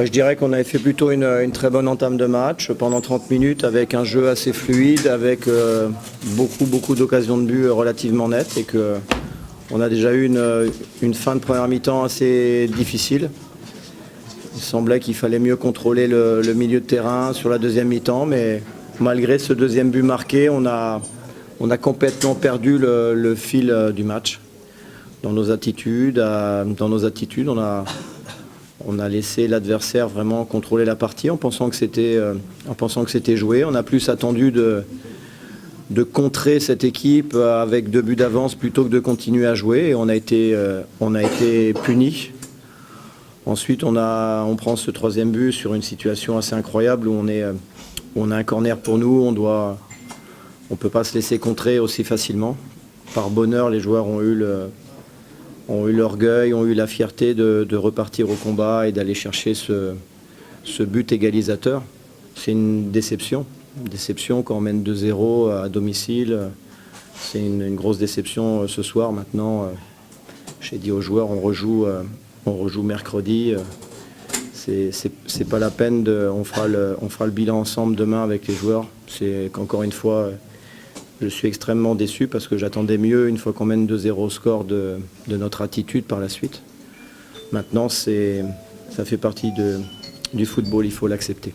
Je dirais qu'on avait fait plutôt une très bonne entame de match pendant 30 minutes avec un jeu assez fluide, avec beaucoup d'occasions de but relativement nettes et qu'on a déjà eu une fin de première mi-temps assez difficile. Il semblait qu'il fallait mieux contrôler le milieu de terrain sur la deuxième mi-temps, mais malgré ce deuxième but marqué, on a complètement perdu le fil du match. Dans nos attitudes, on a laissé l'adversaire vraiment contrôler la partie en pensant que c'était joué. On a plus attendu de contrer cette équipe avec 2 buts d'avance plutôt que de continuer à jouer. Et on a été punis. Ensuite, on prend ce 3e but sur une situation assez incroyable où on a un corner pour nous. On ne peut pas se laisser contrer aussi facilement. Par bonheur, les joueurs ont eu l'orgueil, ont eu la fierté de repartir au combat et d'aller chercher ce but égalisateur. C'est une déception. Une déception quand on mène 2-0 à domicile. C'est une grosse déception ce soir. Maintenant, j'ai dit aux joueurs, on rejoue mercredi. C'est pas la peine, on fera le bilan ensemble demain avec les joueurs. C'est qu'encore une fois, je suis extrêmement déçu parce que j'attendais mieux une fois qu'on mène 2-0 au score de notre attitude par la suite. Maintenant, ça fait partie du football, il faut l'accepter.